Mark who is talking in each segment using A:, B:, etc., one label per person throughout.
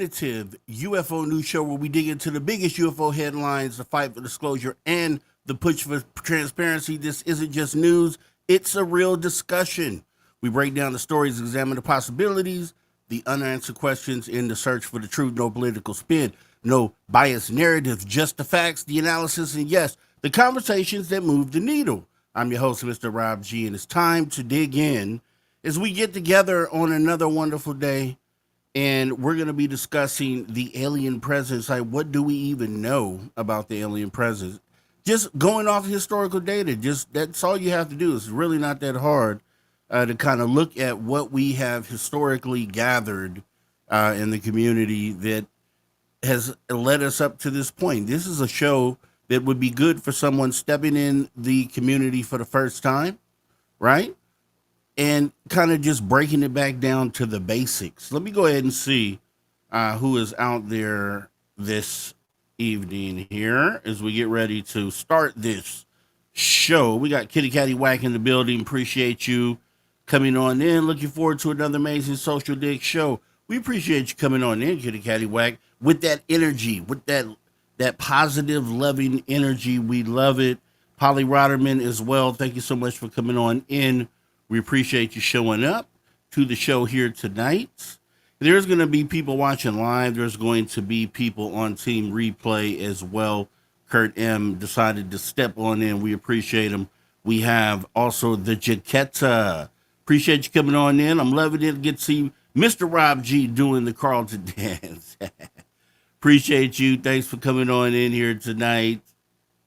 A: definitive UFO news show where we dig into the biggest UFO headlines, the fight for disclosure, and the push for transparency. This isn't just news, it's a real discussion. We break down the stories, examine the possibilities, the unanswered questions in the search for the truth. No political spin, no biased narratives, just the facts, the analysis, and yes, the conversations that move the needle. I'm your host, Mr. Rob G, and it's time to dig in as we get together on another wonderful day. And we're going to be discussing the alien presence. Like, what do we even know about the alien presence? Just going off historical data. Just that's all you have to do. It's really not that hard to kind of look at what we have historically gathered in the community that has led us up to this point. This is a show that would be good for someone stepping in the community for the first time, right? And kind of just breaking it back down to the basics. Let me go ahead and see who is out there this evening here as we get ready to start this show. We got Kitty Catty Whack in the building. Appreciate you coming on in. Looking forward to another amazing Social Dig show. We appreciate you coming on in, Kitty Catty Whack, with that energy, with that positive, loving energy. We love it. Polly Rotterman as well. Thank you so much for coming on in. We appreciate you showing up to the show here tonight. There's going to be people watching live. There's going to be people on Team Replay as well. Kurt M. decided to step on in. We appreciate him. We have also the Jaquetta. Appreciate you coming on in. I'm loving it. Get to see Mr. Rob G doing the Carlton dance. Appreciate you. Thanks for coming on in here tonight.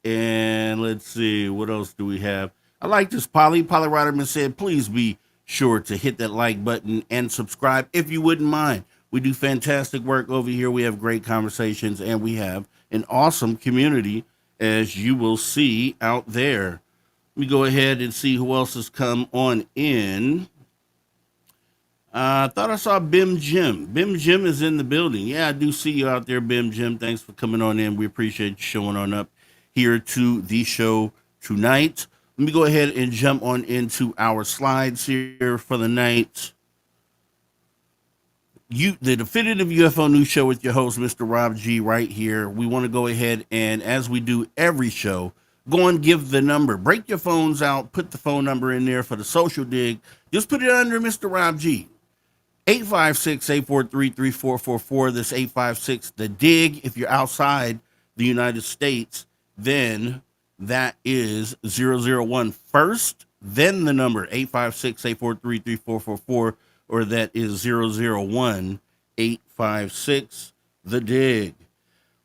A: And let's see, what else do we have? I like this, Polly. Polly Rotterman said, please be sure to hit that like button and subscribe if you wouldn't mind. We do fantastic work over here. We have great conversations, and we have an awesome community, as you will see out there. Let me go ahead and see who else has come on in. I thought I saw Bim Jim. Bim Jim is in the building. Yeah, I do see you out there, Bim Jim. Thanks for coming on in. We appreciate you showing on up here to the show tonight. Let me go ahead and jump on into our slides here for the night. The definitive UFO news show with your host, Mr. Rob G, right here. We want to go ahead and, as we do every show, go and give the number. Break your phones out. Put the phone number in there for the social dig. Just put it under Mr. Rob G. 856-843-3444. This 856, the dig. If you're outside the United States, then that is 001 first, then the number 856-843-3444, or that is 001-856, the dig.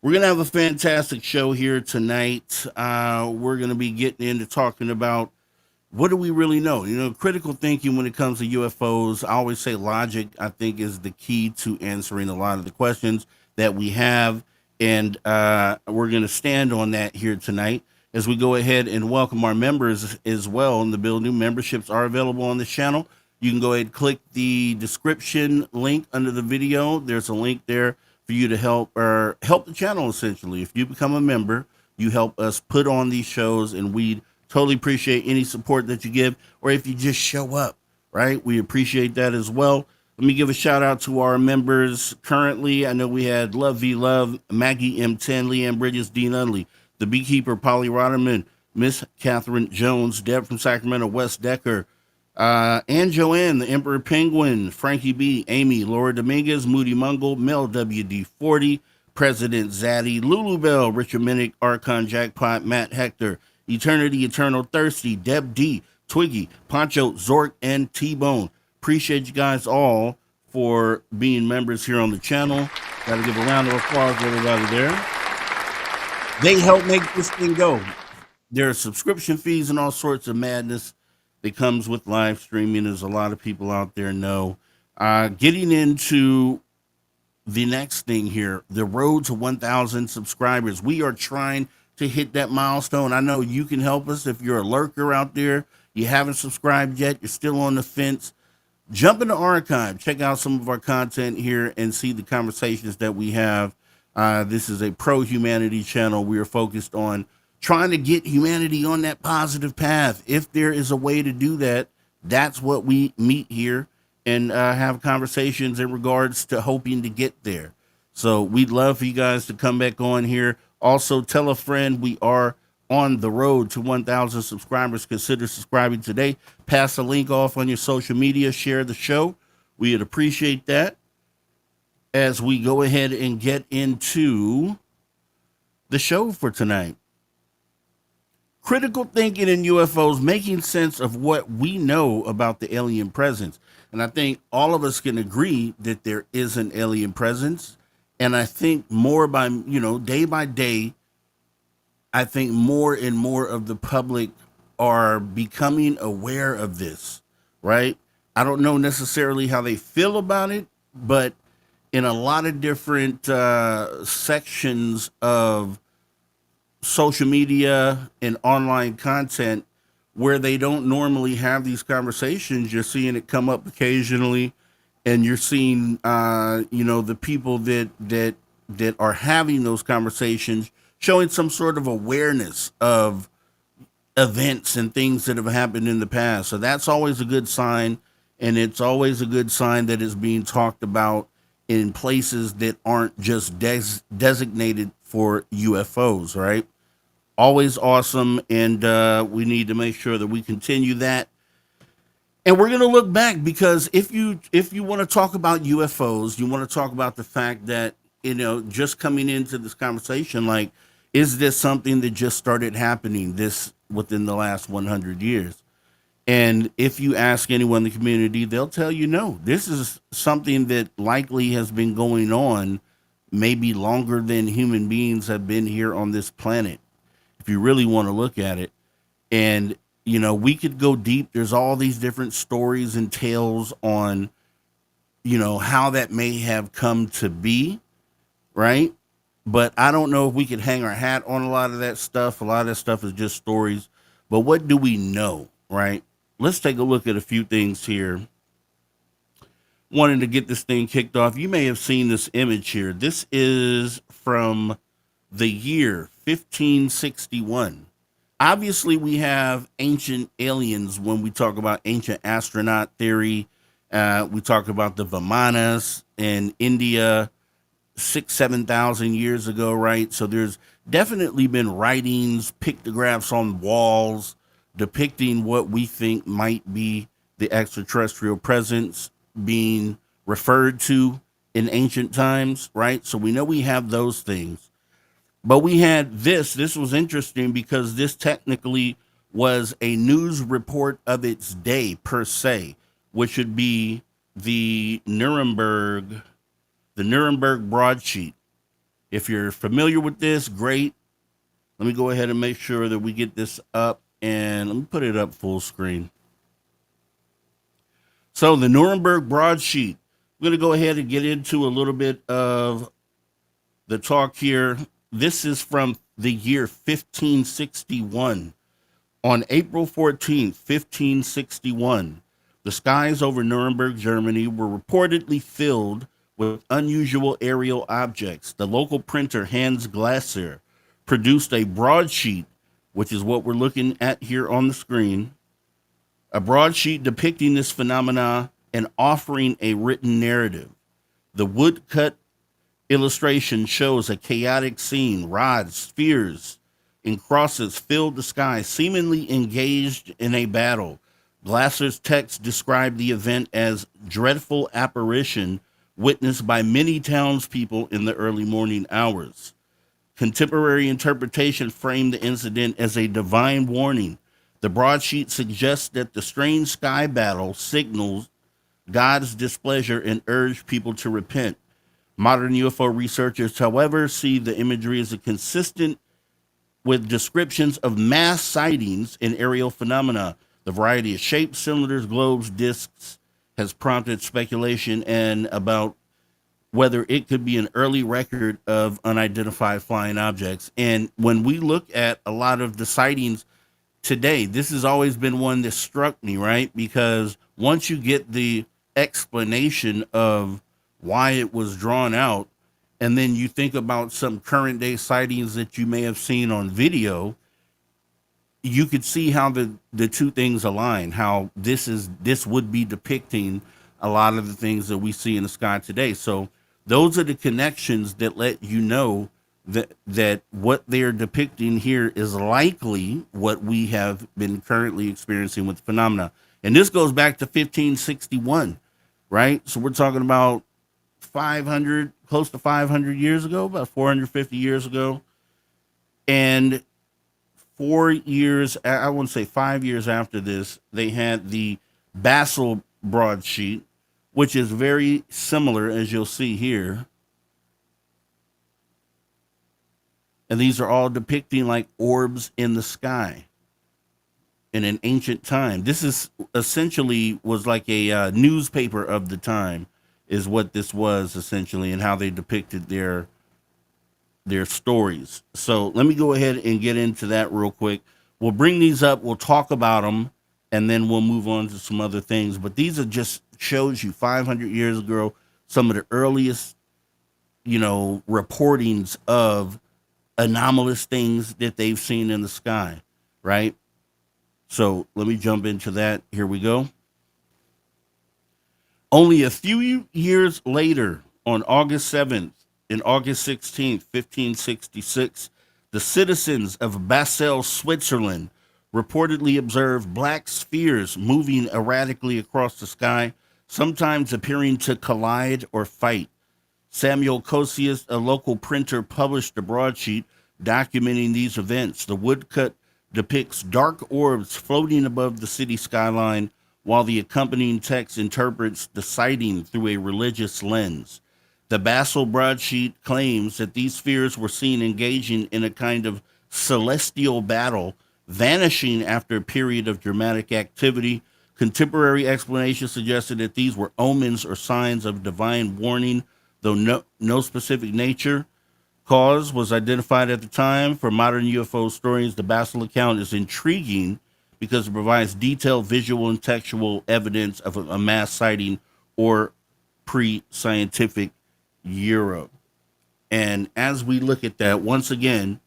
A: We're going to have a fantastic show here tonight. We're going to be getting into talking about what do we really know? You know, critical thinking when it comes to UFOs. I always say logic, I think, is the key to answering a lot of the questions that we have. And we're going to stand on that here tonight as we go ahead and welcome our members as well in the building. Memberships are available on this channel. You can go ahead and click the description link under the video. There's a link there for you to help the channel, essentially. If you become a member, you help us put on these shows, and we totally appreciate any support that you give, or if you just show up, right? We appreciate that as well. Let me give a shout out to our members currently. I know we had Love V Love, Maggie M10, Leanne Bridges, Dean Unley, the Beekeeper, Polly Rotterman, Miss Catherine Jones, Deb from Sacramento, Wes Decker, Ann Joanne, the Emperor Penguin, Frankie B, Amy, Laura Dominguez, Moody Mungle, Mel WD40, President Zaddy, Lulu Bell, Richard Minnick, Archon Jackpot, Matt Hector, Eternity Eternal Thirsty, Deb D, Twiggy, Poncho, Zork, and T-Bone. Appreciate you guys all for being members here on the channel. Got to give a round of applause to everybody there. They help make this thing go. There are subscription fees and all sorts of madness that comes with live streaming, as a lot of people out there know. Getting into the next thing here, the road to 1,000 subscribers. We are trying to hit that milestone. I know you can help us if you're a lurker out there. You haven't subscribed yet. You're still on the fence. Jump in the archive. Check out some of our content here and see the conversations that we have. This is a pro-humanity channel. We are focused on trying to get humanity on that positive path. If there is a way to do that, that's what we meet here and have conversations in regards to hoping to get there. So we'd love for you guys to come back on here. Also, tell a friend we are on the road to 1,000 subscribers. Consider subscribing today. Pass the link off on your social media. Share the show. We'd appreciate that as we go ahead and get into the show for tonight. Critical thinking in UFOs, making sense of what we know about the alien presence. And I think all of us can agree that there is an alien presence. And I think more by, day by day, I think more and more of the public are becoming aware of this, right? I don't know necessarily how they feel about it, but in a lot of different sections of social media and online content where they don't normally have these conversations, you're seeing it come up occasionally, and you're seeing the people that are having those conversations showing some sort of awareness of events and things that have happened in the past. So that's always a good sign, and it's always a good sign that it's being talked about in places that aren't just designated for UFOs, right? Always awesome, and we need to make sure that we continue that. And we're going to look back, because if you want to talk about UFOs, you want to talk about the fact that, just coming into this conversation, like, is this something that just started happening this within the last 100 years? And if you ask anyone in the community, they'll tell you no. This is something that likely has been going on maybe longer than human beings have been here on this planet, if you really want to look at it. And, we could go deep. There's all these different stories and tales on, how that may have come to be, right? But I don't know if we could hang our hat on a lot of that stuff. A lot of that stuff is just stories. But what do we know, right? Let's take a look at a few things here. Wanting to get this thing kicked off. You may have seen this image here. This is from the year 1561. Obviously, we have ancient aliens when we talk about ancient astronaut theory. We talk about the Vimanas in India 7,000 years ago, right? So there's definitely been writings, pictographs on walls depicting what we think might be the extraterrestrial presence being referred to in ancient times, right? So we know we have those things. But we had this was interesting, because this technically was a news report of its day, per se, which would be the Nuremberg broadsheet. If you're familiar with this, great. Let me go ahead and make sure that we get this up, and let me put it up full screen. So the Nuremberg broadsheet, I'm going to go ahead and get into a little bit of the talk here. This is from the year 1561. On April 14th, 1561, the skies over Nuremberg, Germany were reportedly filled with unusual aerial objects. The local printer, Hans Glasser, produced a broadsheet, which is what we're looking at here on the screen, a broadsheet depicting this phenomena and offering a written narrative. The woodcut illustration shows a chaotic scene. Rods, spheres, and crosses filled the sky, seemingly engaged in a battle. Glasser's text described the event as dreadful apparition witnessed by many townspeople in the early morning hours. Contemporary interpretation framed the incident as a divine warning. The broadsheet suggests that the strange sky battle signals God's displeasure and urged people to repent. Modern UFO researchers, however, see the imagery as consistent with descriptions of mass sightings and aerial phenomena. The variety of shapes, cylinders, globes, discs has prompted speculation and about whether it could be an early record of unidentified flying objects. And when we look at a lot of the sightings today, this has always been one that struck me, right? Because once you get the explanation of why it was drawn out, and then you think about some current day sightings that you may have seen on video, you could see how the two things align, how this would be depicting a lot of the things that we see in the sky today. So Those are the connections that let you know that what they're depicting here is likely what we have been currently experiencing with phenomena. And this goes back to 1561, right? So we're talking about 500, close to 500 years ago, about 450 years ago. And 4 years, I wouldn't say 5 years after this, they had the Basel broadsheet, which is very similar, as you'll see here. And these are all depicting like orbs in the sky in an ancient time. This is essentially was like a newspaper of the time, is what this was essentially, and how they depicted their stories. So let me go ahead and get into that real quick. We'll bring these up, we'll talk about them, and then we'll move on to some other things. But these are just shows you 500 years ago, some of the earliest, reportings of anomalous things that they've seen in the sky, right? So let me jump into that. Here we go. Only a few years later, on August 7th and August 16th, 1566, the citizens of Basel, Switzerland, reportedly observed black spheres moving erratically across the sky, sometimes appearing to collide or fight. Samuel Cosius, a local printer, published a broadsheet documenting these events. The woodcut depicts dark orbs floating above the city skyline, while the accompanying text interprets the sighting through a religious lens. The Basel broadsheet claims that these spheres were seen engaging in a kind of celestial battle, vanishing after a period of dramatic activity. Contemporary explanations suggested that these were omens or signs of divine warning, though no specific nature cause was identified at the time. For modern UFO historians, the Basel account is intriguing because it provides detailed visual and textual evidence of a mass sighting or pre-scientific Europe. And as we look at that, once again,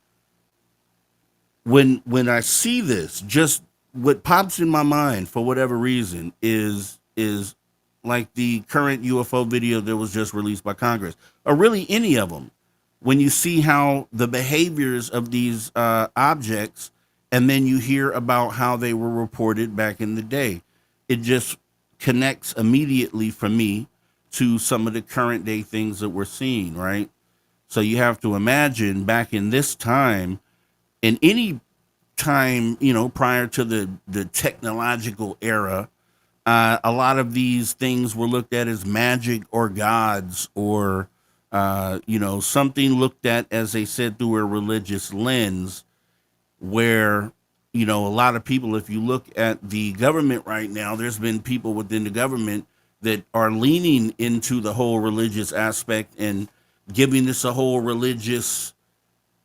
A: when I see this, just what pops in my mind for whatever reason is like the current UFO video that was just released by Congress, or really any of them. When you see how the behaviors of these objects, and then you hear about how they were reported back in the day, it just connects immediately for me to some of the current day things that we're seeing, right? So you have to imagine back in this time, in any time, prior to the technological era, a lot of these things were looked at as magic or gods, or something looked at, as they said, through a religious lens, where, a lot of people, if you look at the government right now, there's been people within the government that are leaning into the whole religious aspect and giving this a whole religious,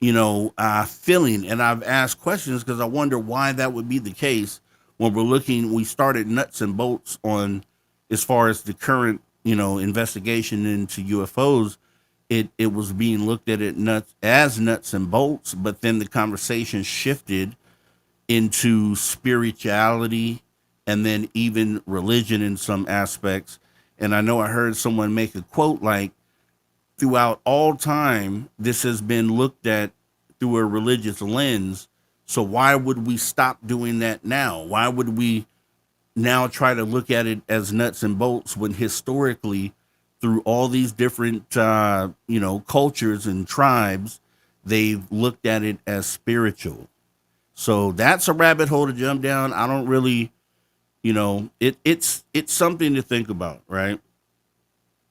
A: feeling. And I've asked questions because I wonder why that would be the case when we started nuts and bolts on, as far as the current, investigation into UFOs. It was being looked at as nuts and bolts, but then the conversation shifted into spirituality and then even religion in some aspects. And I know I heard someone make a quote like, throughout all time, this has been looked at through a religious lens. So why would we stop doing that now? Why would we now try to look at it as nuts and bolts when historically, through all these different, cultures and tribes, they've looked at it as spiritual? So that's a rabbit hole to jump down. I don't really, it's something to think about, right?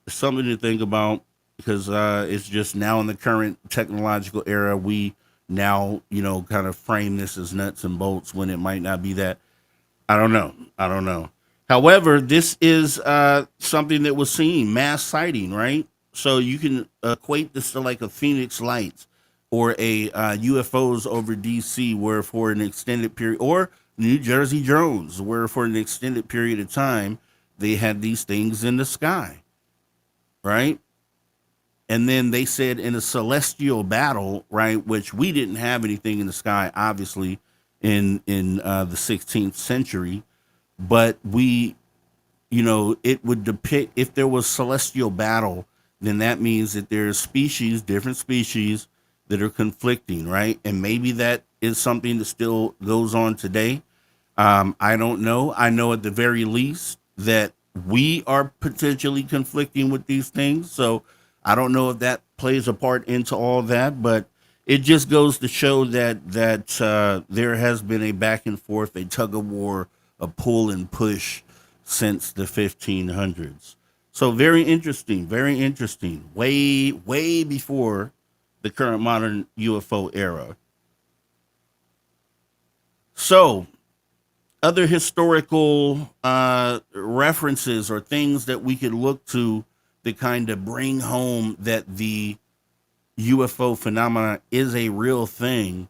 A: It's something to think about because it's just now in the current technological era, we now, kind of frame this as nuts and bolts when it might not be that. I don't know. However, this is something that was seen, mass sighting, right? So you can equate this to like a Phoenix Lights or a UFOs over DC, where for an extended period, or New Jersey drones, where for an extended period of time, they had these things in the sky, right? And then they said in a celestial battle, right, which we didn't have anything in the sky, obviously, in the 16th century, but we, it would depict, if there was celestial battle, then that means that there's species, different species that are conflicting, right? And maybe that is something that still goes on today. I don't know. I know at the very least that we are potentially conflicting with these things. So I don't know if that plays a part into all that, but it just goes to show that there has been a back and forth, a tug of war, a pull and push since the 1500s. So very interesting, very interesting. Way before the current modern UFO era. So other historical references or things that we could look to that kind of bring home that the UFO phenomena is a real thing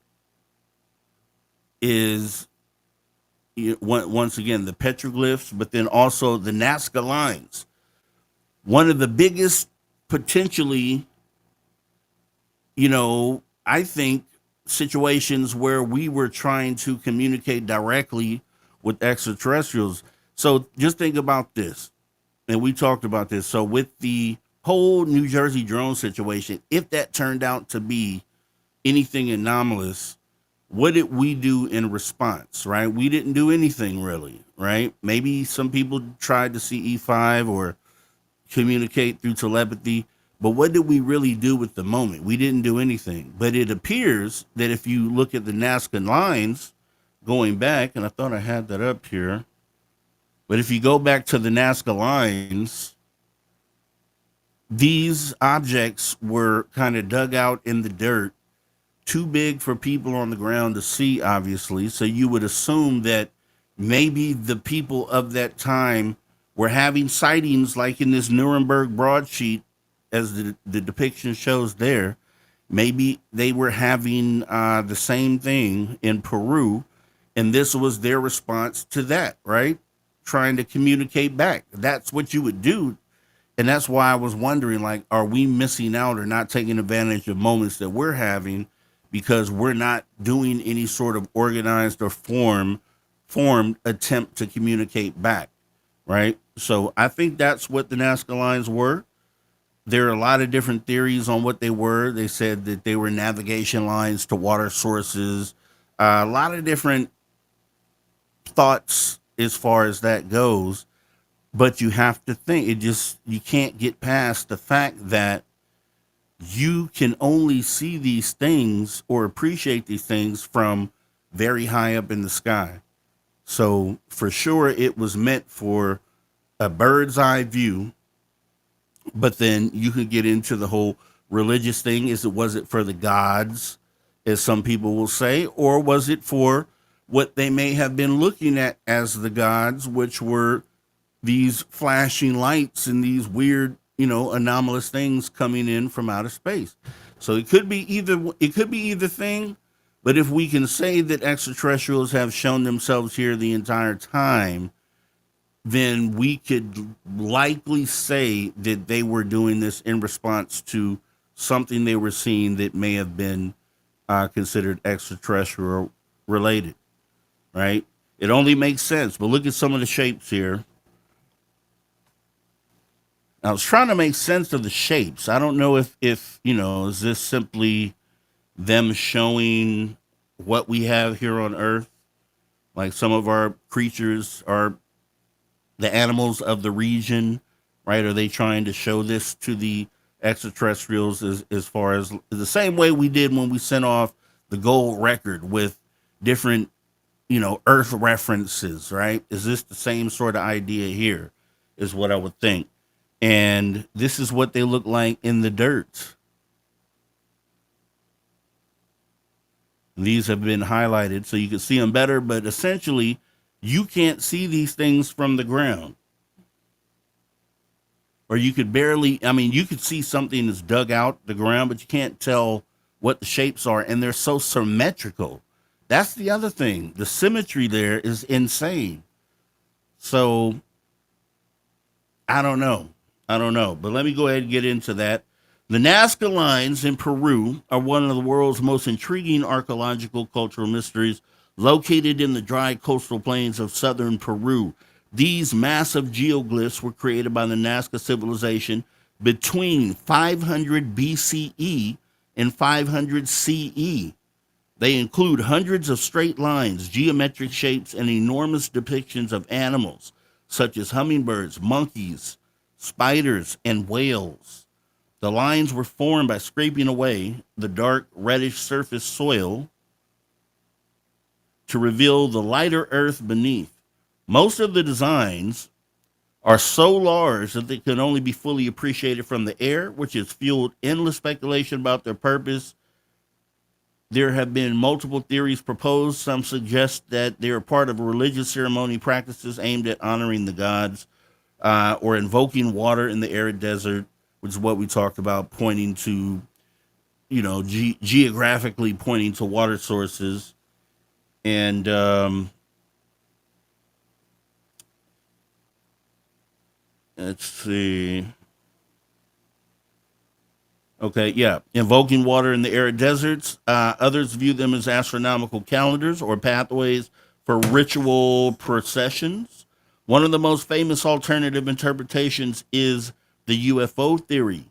A: is once again the petroglyphs, but then also the Nazca lines. One of the biggest potentially, I think situations where we were trying to communicate directly with extraterrestrials. So just think about this, and we talked about this. So with the whole New Jersey drone situation, if that turned out to be anything anomalous, what did we do in response, right? We didn't do anything really, right? Maybe some people tried to see E5 or communicate through telepathy, but what did we really do with the moment? We didn't do anything. But it appears that if you look at the Nazca lines going back, and I thought I had that up here, but if you go back to the Nazca lines, these objects were kind of dug out in the dirt, too big for people on the ground to see, obviously. So you would assume that maybe the people of that time were having sightings like in this Nuremberg broadsheet, as the depiction shows there. Maybe they were having the same thing in Peru, and this was their response to that, right? Trying to communicate back. That's what you would do. And that's why I was wondering, like, are we missing out or not taking advantage of moments that we're having because we're not doing any sort of organized or formed attempt to communicate back, right? So I think that's what the Nazca lines were. There are a lot of different theories on what they were. They said that they were navigation lines to water sources. A lot of different thoughts as far as that goes. But you have to think, you can't get past the fact that you can only see these things or appreciate these things from very high up in the sky. So for sure, it was meant for a bird's eye view. But then you could get into the whole religious thing. Was it for the gods, as some people will say, or was it for what they may have been looking at as the gods, which were these flashing lights and these weird, anomalous things coming in from outer space? So it could be either thing. But if we can say that extraterrestrials have shown themselves here the entire time, then we could likely say that they were doing this in response to something they were seeing that may have been considered extraterrestrial related, right? It only makes sense. But look at some of the shapes here. I was trying to make sense of the shapes. I don't know if is this simply them showing what we have here on Earth? Like some of our creatures are the animals of the region, right? Are they trying to show this to the extraterrestrials as far as the same way we did when we sent off the gold record with different, Earth references, right? Is this the same sort of idea here is what I would think. And this is what they look like in the dirt. These have been highlighted so you can see them better, but essentially you can't see these things from the ground. Or you could you could see something that's dug out the ground, but you can't tell what the shapes are, and they're so symmetrical. That's the other thing. The symmetry there is insane. So I don't know. But let me go ahead and get into that. The Nazca lines in Peru are one of the world's most intriguing archaeological cultural mysteries, located in the dry coastal plains of southern Peru. These massive geoglyphs were created by the Nazca civilization between 500 BCE and 500 CE. They include hundreds of straight lines, geometric shapes, and enormous depictions of animals, such as hummingbirds, monkeys, spiders, and whales. The lines were formed by scraping away the dark reddish surface soil to reveal the lighter earth beneath. Most of the designs are so large that they can only be fully appreciated from the air, which has fueled endless speculation about their purpose. There have been multiple theories proposed. Some suggest that they are part of a religious ceremony practices aimed at honoring the gods, or invoking water in the arid desert, which is what we talked about, pointing to, geographically pointing to water sources. And let's see. Okay, yeah. Invoking water in the arid deserts. Others view them as astronomical calendars or pathways for ritual processions. One of the most famous alternative interpretations is the UFO theory.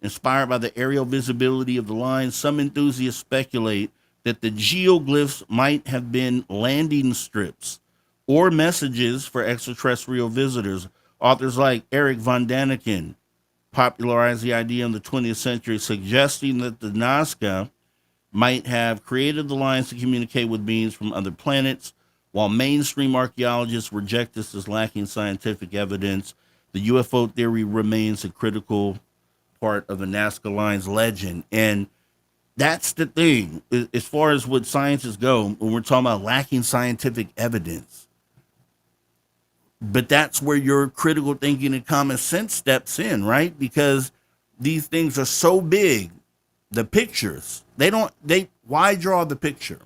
A: Inspired by the aerial visibility of the lines, some enthusiasts speculate that the geoglyphs might have been landing strips or messages for extraterrestrial visitors. Authors like Eric von Daniken popularized the idea in the 20th century, suggesting that the Nazca might have created the lines to communicate with beings from other planets. While mainstream archaeologists reject this as lacking scientific evidence, the UFO theory remains a critical part of the Nazca Lines legend. And that's the thing, as far as what scientists go, when we're talking about lacking scientific evidence. But that's where your critical thinking and common sense steps in, right? Because these things are so big, the pictures, why draw the picture?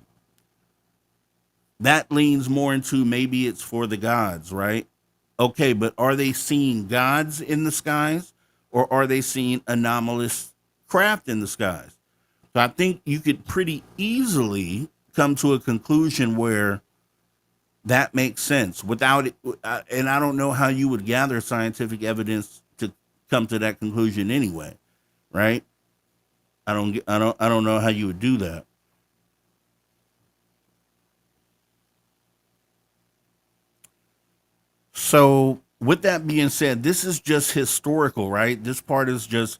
A: That leans more into maybe it's for the gods, right? Okay, but are they seeing gods in the skies, or are they seeing anomalous craft in the skies? So I think you could pretty easily come to a conclusion where that makes sense without it. And I don't know how you would gather scientific evidence to come to that conclusion anyway, right? I don't know how you would do that. So with that being said, this is just historical, right? This part is just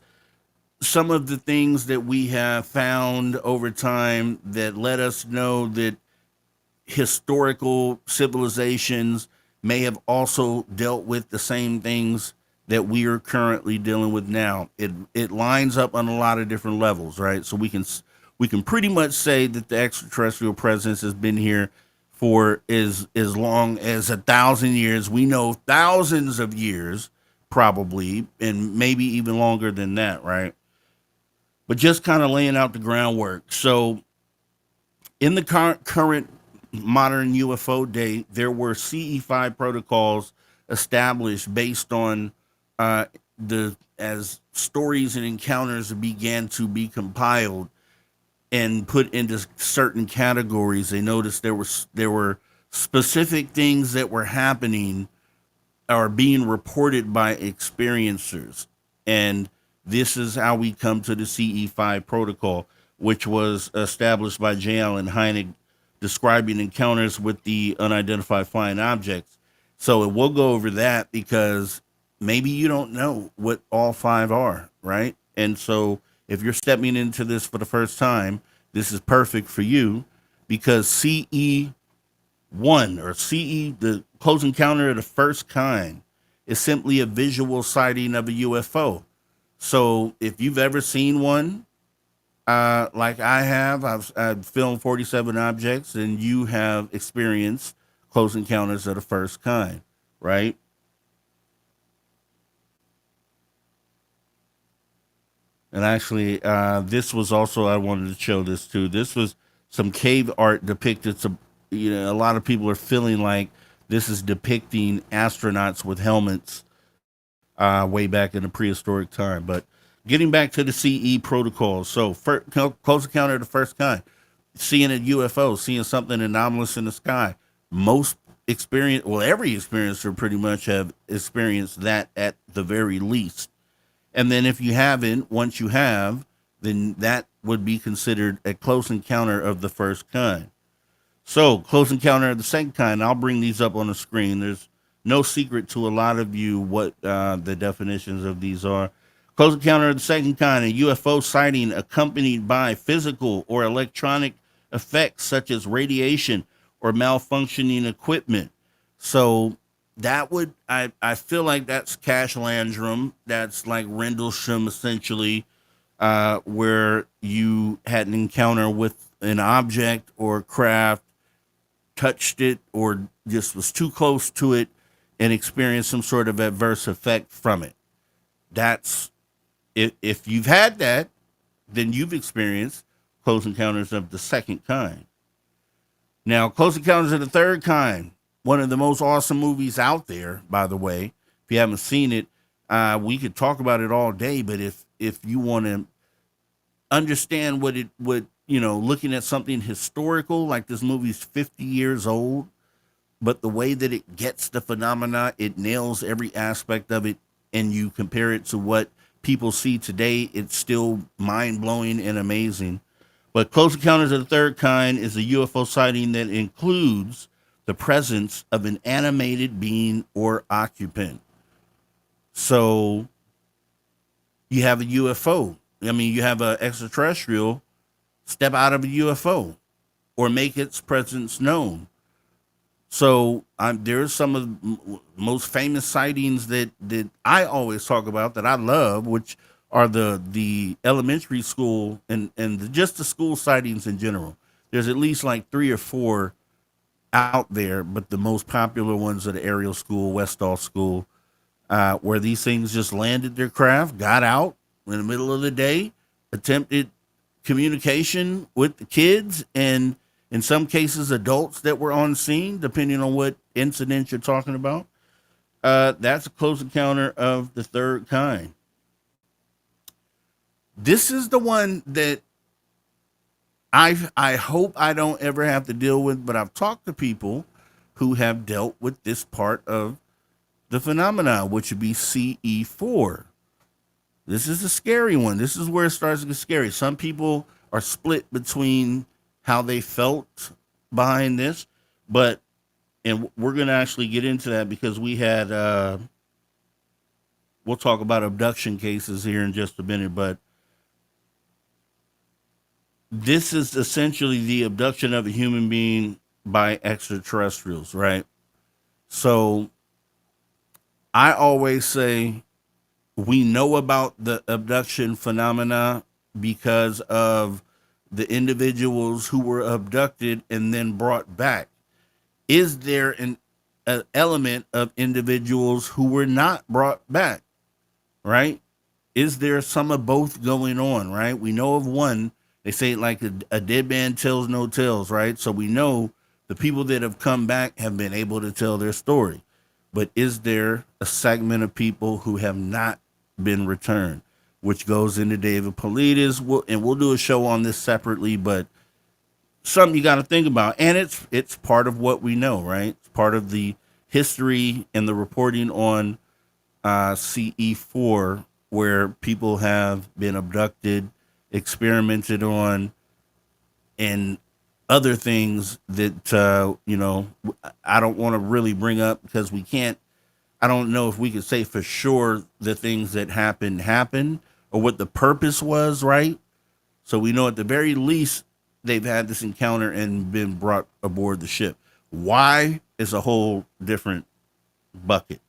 A: some of the things that we have found over time that let us know that historical civilizations may have also dealt with the same things that we are currently dealing with now. It lines up on a lot of different levels, right? So we can pretty much say that the extraterrestrial presence has been here for as long as 1,000 years. We know thousands of years, probably, and maybe even longer than that, right? But just kind of laying out the groundwork. So in the current modern UFO day, there were CE5 protocols established based on the as stories and encounters began to be compiled and put into certain categories. They noticed there were specific things that were happening or being reported by experiencers, and this is how we come to the CE5 protocol, which was established by J. Allen Hynek, describing encounters with the unidentified flying objects. So we'll go over that because maybe you don't know what all five are, right? And so if you're stepping into this for the first time, this is perfect for you because CE1 or CE, the close encounter of the first kind, is simply a visual sighting of a UFO. So if you've ever seen one, like I have, I've filmed 47 objects, and you have experienced close encounters of the first kind, right? And actually, this was also, I wanted to show this too. This was some cave art depicted. Some, a lot of people are feeling like this is depicting astronauts with helmets way back in the prehistoric time. But getting back to the CE protocols, so close encounter of the first kind, seeing a UFO, seeing something anomalous in the sky. Most experience, well, every experiencer pretty much have experienced that at the very least. And then if you haven't, once you have, then that would be considered a close encounter of the first kind. So, close encounter of the second kind, I'll bring these up on the screen. There's no secret to a lot of you what the definitions of these are. Close encounter of the second kind, a UFO sighting accompanied by physical or electronic effects such as radiation or malfunctioning equipment. So, that would, I feel like that's Cash Landrum. That's like Rendlesham, essentially, where you had an encounter with an object or craft, touched it, or just was too close to it and experienced some sort of adverse effect from it. That's if you've had that, then you've experienced close encounters of the second kind. Now, Close Encounters of the Third Kind, one of the most awesome movies out there, by the way. If you haven't seen it, we could talk about it all day, but if you want to understand what it would, looking at something historical, like this movie's 50 years old, but the way that it gets the phenomena, it nails every aspect of it, and you compare it to what people see today, it's still mind-blowing and amazing. But Close Encounters of the Third Kind is a UFO sighting that includes the presence of an animated being or occupant. So you have a UFO. I mean, you have an extraterrestrial step out of a UFO or make its presence known. So there's some of the most famous sightings that I always talk about that I love, which are the elementary school and just the school sightings in general. There's at least like 3 or 4 out there, but the most popular ones are the Ariel School, Westall School, where these things just landed their craft, got out in the middle of the day, attempted communication with the kids, and in some cases adults that were on scene, depending on what incident you're talking about. That's a close encounter of the third kind. This is the one that I hope I don't ever have to deal with, but I've talked to people who have dealt with this part of the phenomena, which would be CE4. This is a scary one. This is where it starts to get scary. Some people are split between how they felt behind this, and we're going to actually get into that because we had, we'll talk about abduction cases here in just a minute, but this is essentially the abduction of a human being by extraterrestrials, right? So I always say we know about the abduction phenomena because of the individuals who were abducted and then brought back. Is there an element of individuals who were not brought back, right? Is there some of both going on, right? We know of one. They say like a dead man tells no tales, right? So we know the people that have come back have been able to tell their story. But is there a segment of people who have not been returned, which goes into David Paulides? We'll do a show on this separately, but something you got to think about. And it's part of what we know, right? It's part of the history and the reporting on CE4, where people have been abducted, experimented on, and other things that I don't want to really bring up because we can't. I don't know if we could say for sure the things that happened or what the purpose was, right? So we know at the very least they've had this encounter and been brought aboard the ship. Why is a whole different bucket.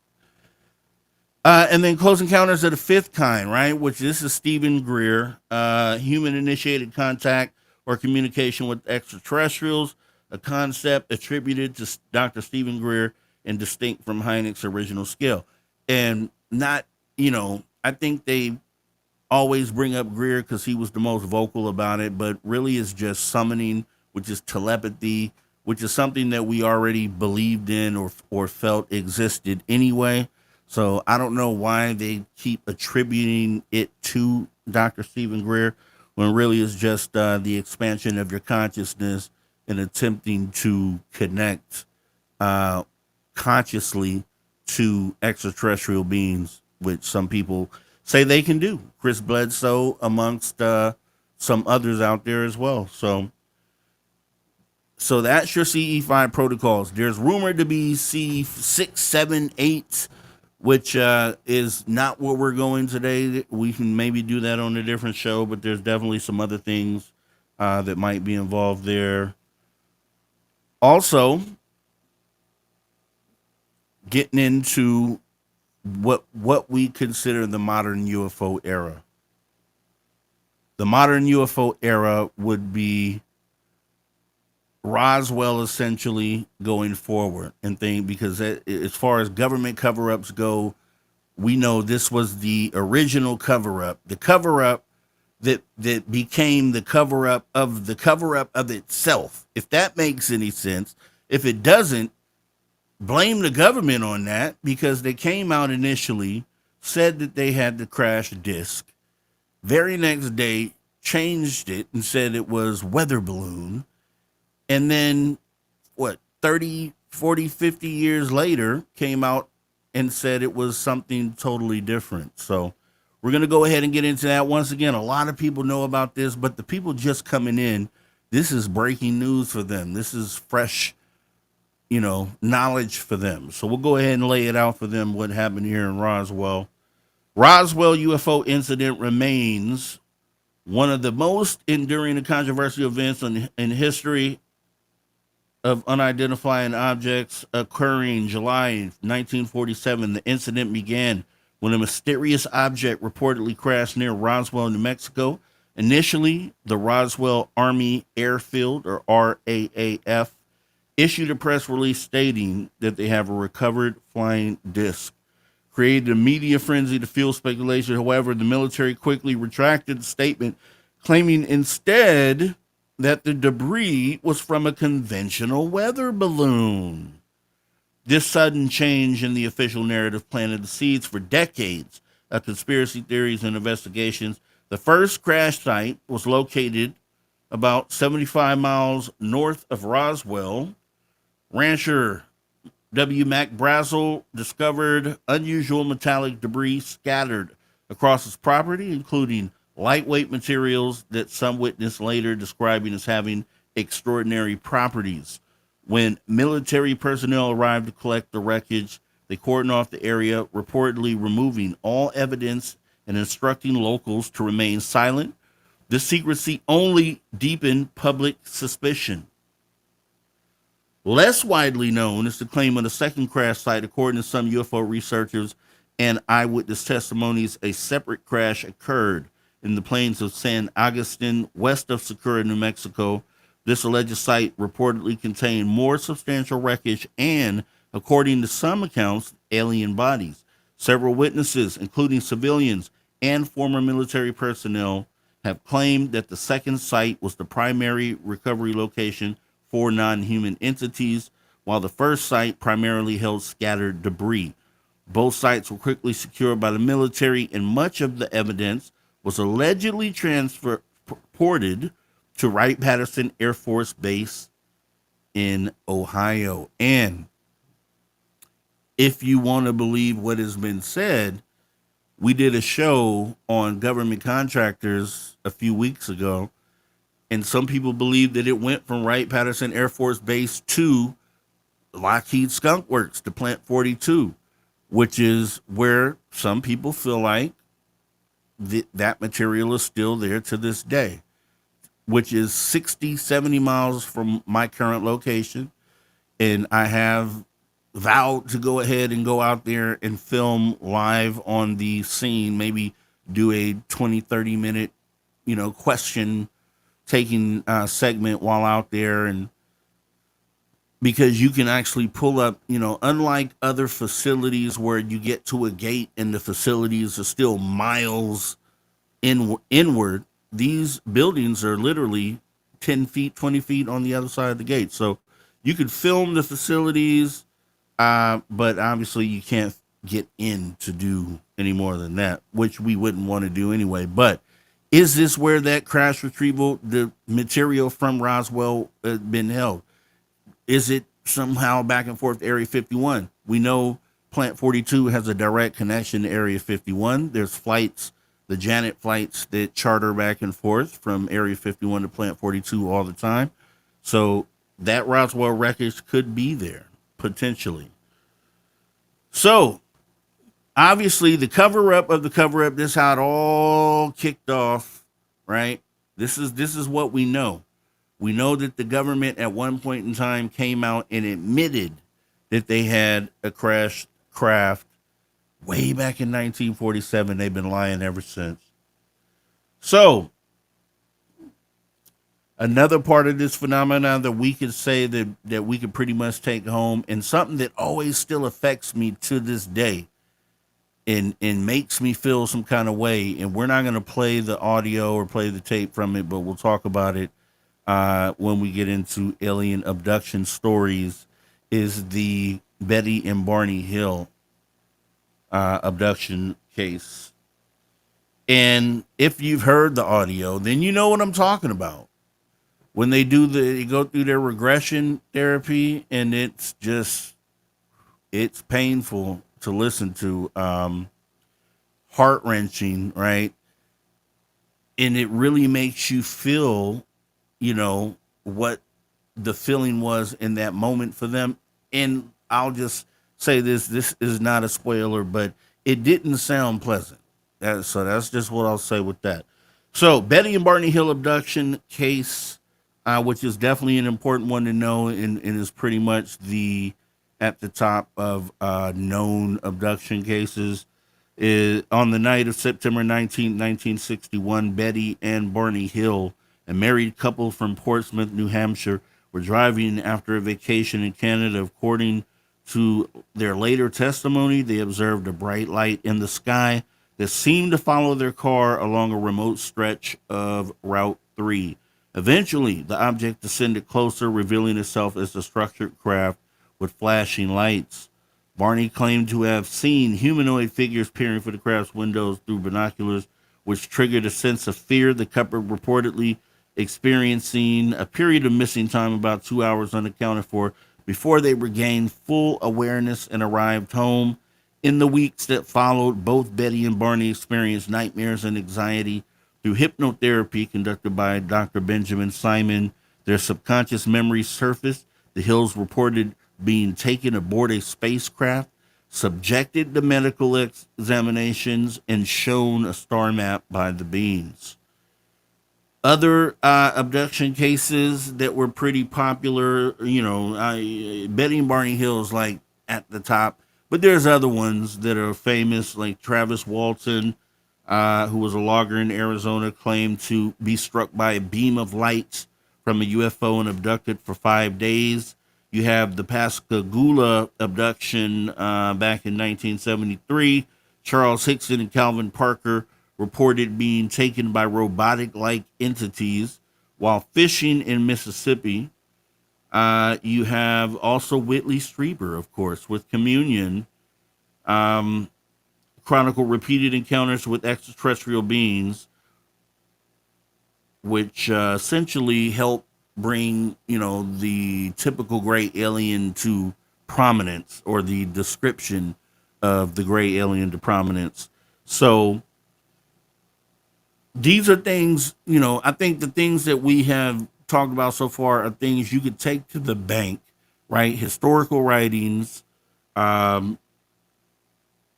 A: And then Close Encounters of the Fifth Kind, right? Which this is Stephen Greer, human-initiated contact or communication with extraterrestrials, a concept attributed to Dr. Stephen Greer and distinct from Hynek's original scale. And not, I think they always bring up Greer because he was the most vocal about it, but really is just summoning, which is telepathy, which is something that we already believed in or felt existed anyway. So I don't know why they keep attributing it to Dr. Stephen Greer when really it's just the expansion of your consciousness and attempting to connect consciously to extraterrestrial beings, which some people say they can do. Chris Bledsoe amongst some others out there as well. So that's your CE5 protocols. There's rumored to be C6, 7, 8, which is not what we're going today. We can maybe do that on a different show, but there's definitely some other things that might be involved there. Also, getting into what we consider the modern UFO era. The modern UFO era would be Roswell essentially going forward and thing, because as far as government cover-ups go, we know this was the original cover-up, the cover-up that became the cover-up of itself. If that makes any sense. If it doesn't, blame the government on that, because they came out initially, said that they had the crash disk. Very next day, changed it and said it was weather balloon. And then, 30, 40, 50 years later, came out and said it was something totally different. So we're going to go ahead and get into that. Once again, a lot of people know about this, but the people just coming in, this is breaking news for them. This is fresh, knowledge for them. So we'll go ahead and lay it out for them what happened here in Roswell. Roswell UFO incident remains one of the most enduring and controversial events in history of unidentified objects occurring July 1947. The incident began when a mysterious object reportedly crashed near Roswell, New Mexico. Initially, the Roswell Army Airfield, or RAAF, issued a press release stating that they have a recovered flying disc. Created a media frenzy to fuel speculation. However, the military quickly retracted the statement, claiming instead that the debris was from a conventional weather balloon. This sudden change in the official narrative planted the seeds for decades of conspiracy theories and investigations. The first crash site was located about 75 miles north of Roswell. Rancher W. Mac Brazel discovered unusual metallic debris scattered across his property, including lightweight materials that some witnessed later describing as having extraordinary properties. When military personnel arrived to collect the wreckage, they cordoned off the area, reportedly removing all evidence and instructing locals to remain silent. This secrecy only deepened public suspicion. Less widely known is the claim of the second crash site. According to some UFO researchers and eyewitness testimonies, a separate crash occurred in the plains of San Agustin, west of Secura, New Mexico. This alleged site reportedly contained more substantial wreckage and, according to some accounts, alien bodies. Several witnesses, including civilians and former military personnel, have claimed that the second site was the primary recovery location for non-human entities, while the first site primarily held scattered debris. Both sites were quickly secured by the military, and much of the evidence was allegedly transported to Wright-Patterson Air Force Base in Ohio. And if you want to believe what has been said, we did a show on government contractors a few weeks ago, and some people believe that it went from Wright-Patterson Air Force Base to Lockheed Skunk Works to Plant 42, which is where some people feel like that material is still there to this day, which is 60, 70 miles from my current location. And I have vowed to go ahead and go out there and film live on the scene, maybe do a 20, 30 minute, question taking segment while out there. And because you can actually pull up, unlike other facilities where you get to a gate and the facilities are still miles inward, these buildings are literally 10 feet, 20 feet on the other side of the gate. So you could film the facilities, but obviously you can't get in to do any more than that, which we wouldn't want to do anyway. But is this where that crash retrieval, the material from Roswell, been held? Is it somehow back and forth Area 51? We know Plant 42 has a direct connection to Area 51. There's flights, the Janet flights that charter back and forth from Area 51 to Plant 42 all the time. So that Roswell wreckage could be there, potentially. So obviously the cover up of the cover up, this is how it all kicked off, right? This is what we know. We know that the government at one point in time came out and admitted that they had a crashed craft way back in 1947. They've been lying ever since. So another part of this phenomenon that we could say that we could pretty much take home, and something that always still affects me to this day and makes me feel some kind of way, and we're not going to play the audio or play the tape from it, but we'll talk about it when we get into alien abduction stories, is the Betty and Barney Hill abduction case. And if you've heard the audio, then you know what I'm talking about. When they go through their regression therapy, and it's painful to listen to, heart-wrenching, right? And it really makes you feel, what the feeling was in that moment for them. And I'll just say this is not a spoiler, but it didn't sound pleasant. So that's just what I'll say with that. So Betty and Barney Hill abduction case, which is definitely an important one to know, and is pretty much at the top of known abduction cases. Is on the night of September 19, 1961, Betty and Barney Hill, a married couple from Portsmouth, New Hampshire, were driving after a vacation in Canada. According to their later testimony, they observed a bright light in the sky that seemed to follow their car along a remote stretch of Route 3. Eventually, the object descended closer, revealing itself as a structured craft with flashing lights. Barney claimed to have seen humanoid figures peering for the craft's windows through binoculars, which triggered a sense of fear. The couple reportedly experiencing a period of missing time, about 2 hours unaccounted for, before they regained full awareness and arrived home. In the weeks that followed, both Betty and Barney experienced nightmares and anxiety. Through hypnotherapy conducted by Dr. Benjamin Simon, their subconscious memories surfaced. The Hills reported being taken aboard a spacecraft, subjected to medical examinations, and shown a star map by the beings. Other abduction cases that were pretty popular, Betty and Barney Hill is like at the top, but there's other ones that are famous, like Travis Walton, who was a logger in Arizona, claimed to be struck by a beam of light from a UFO and abducted for 5 days. You have the Pascagoula abduction back in 1973. Charles Hickson and Calvin Parker reported being taken by robotic-like entities while fishing in Mississippi. You have also Whitley Strieber, of course, with Communion, chronicle repeated encounters with extraterrestrial beings, which essentially help bring, the typical gray alien to prominence, or the description of the gray alien to prominence. So these are things, I think the things that we have talked about so far are things you could take to the bank, right? Historical writings,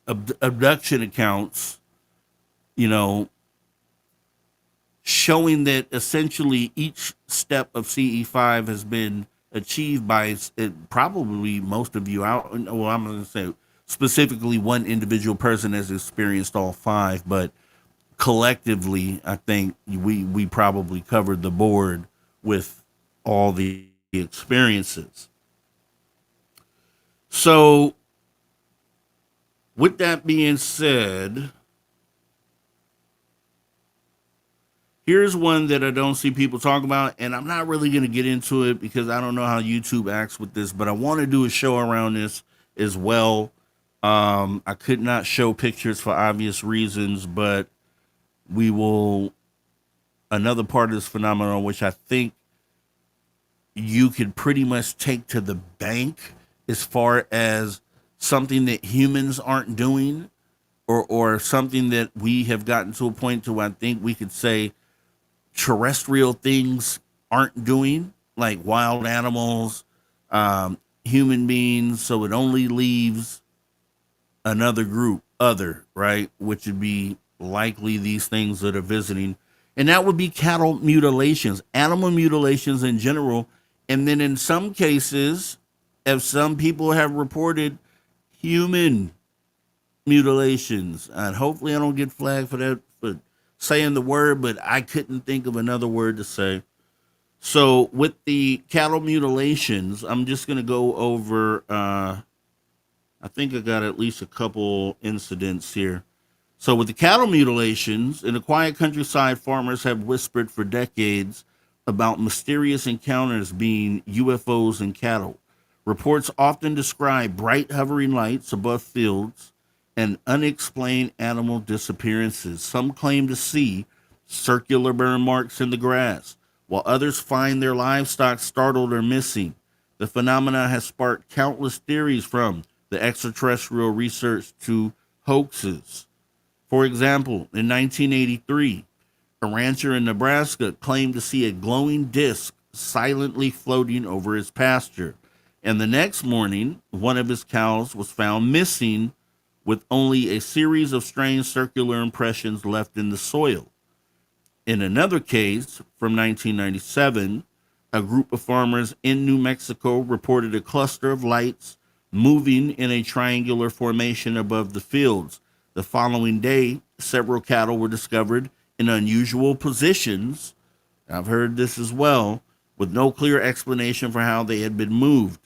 A: abduction accounts, showing that essentially each step of CE5 has been achieved by probably most of you out. Well, I'm going to say specifically one individual person has experienced all five, but collectively, I think we probably covered the board with all the experiences. So, with that being said, here's one that I don't see people talk about, and I'm not really going to get into it because I don't know how YouTube acts with this, but I want to do a show around this as well. I could not show pictures for obvious reasons, but we will, another part of this phenomenon, which I think you could pretty much take to the bank as far as something that humans aren't doing, or something that we have gotten to a point to where I think we could say terrestrial things aren't doing, like wild animals, human beings. So it only leaves another group, other, right? Which would be likely these things that are visiting. And that would be cattle mutilations, animal mutilations in general. And then in some cases, if some people have reported human mutilations, and hopefully I don't get flagged for that, for saying the word, but I couldn't think of another word to say. So with the cattle mutilations, I'm just going to go over, I think I got at least a couple incidents here. So with the cattle mutilations, in the quiet countryside, farmers have whispered for decades about mysterious encounters being UFOs and cattle. Reports often describe bright hovering lights above fields and unexplained animal disappearances. Some claim to see circular burn marks in the grass, while others find their livestock startled or missing. The phenomena has sparked countless theories, from the extraterrestrial research to hoaxes. For example, in 1983, a rancher in Nebraska claimed to see a glowing disc silently floating over his pasture. And the next morning, one of his cows was found missing with only a series of strange circular impressions left in the soil. In another case from 1997, a group of farmers in New Mexico reported a cluster of lights moving in a triangular formation above the fields. The following day, several cattle were discovered in unusual positions. I've heard this as well, with no clear explanation for how they had been moved.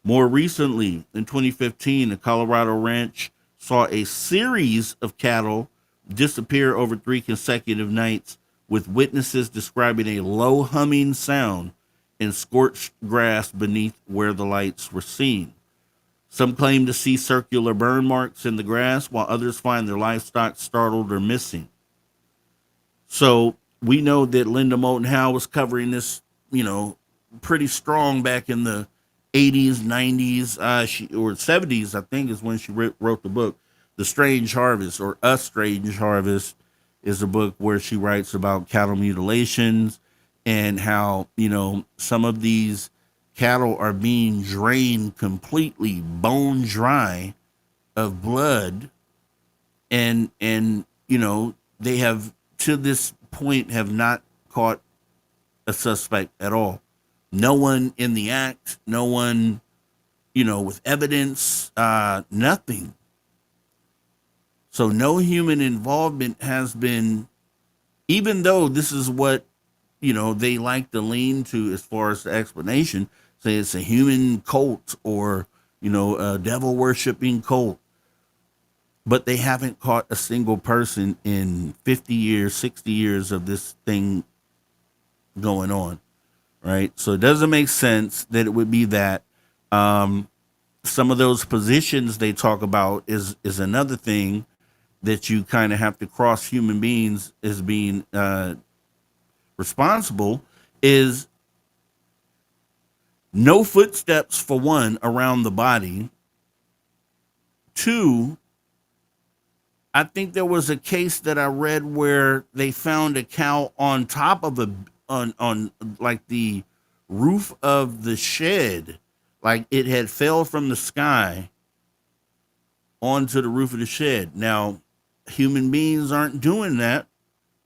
A: More recently, in 2015, a Colorado ranch saw a series of cattle disappear over 3 consecutive nights, with witnesses describing a low humming sound in scorched grass beneath where the lights were seen. Some claim to see circular burn marks in the grass, while others find their livestock startled or missing. So we know that Linda Moulton Howe was covering this, pretty strong back in the 80s, 90s, or 70s, I think, is when she wrote the book, The Strange Harvest, or A Strange Harvest, is a book where she writes about cattle mutilations and how, some of these cattle are being drained completely, bone dry, of blood, and they have, to this point, have not caught a suspect at all. No one in the act, no one, with evidence, nothing. So no human involvement has been, even though this is what, they like to lean to as far as the explanation, say it's a human cult, or, a devil worshiping cult. But they haven't caught a single person in 50 years, 60 years of this thing going on, right? So it doesn't make sense that it would be that. Some of those positions they talk about is another thing that you kind of have to cross human beings as being responsible, is no footsteps, for one, around the body. Two, I think there was a case that I read where they found a cow on top of on like the roof of the shed, like it had fell from the sky onto the roof of the shed. Now, human beings aren't doing that,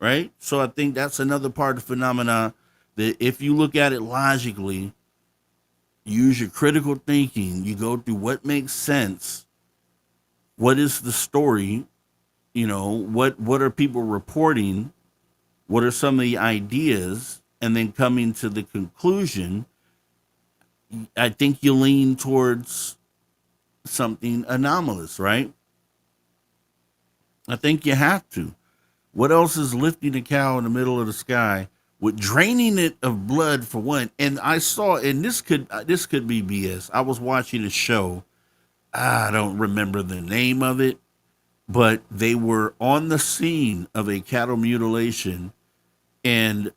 A: right? So I think that's another part of the phenomena, that if you look at it logically, use your critical thinking, you go through what makes sense, what is the story, what are people reporting, what are some of the ideas, and then coming to the conclusion, I think you lean towards something anomalous, right? I think you have to. What else is lifting a cow in the middle of the sky with draining it of blood, for one? And I saw, and this could be BS. I was watching a show. I don't remember the name of it, but they were on the scene of a cattle mutilation, and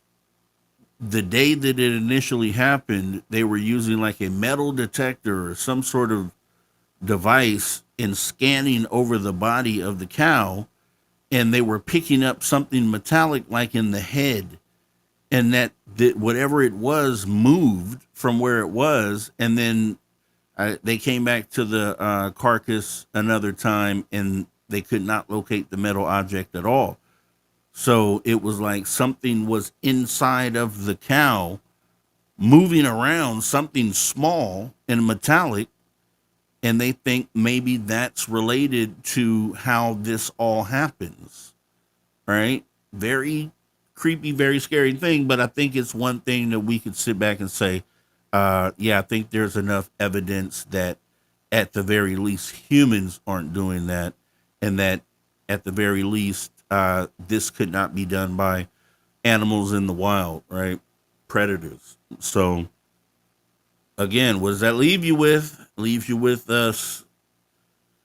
A: the day that it initially happened, they were using like a metal detector or some sort of device and scanning over the body of the cow, and they were picking up something metallic like in the head, and that whatever it was moved from where it was, and then they came back to the carcass another time, and they could not locate the metal object at all. So it was like something was inside of the cow moving around, something small and metallic, and they think maybe that's related to how this all happens, right? Very creepy, very scary thing, but I think it's one thing that we could sit back and say, yeah, I think there's enough evidence that at the very least humans aren't doing that, and that at the very least this could not be done by animals in the wild, right? Predators. So again, what does that leave you with? Leaves you with us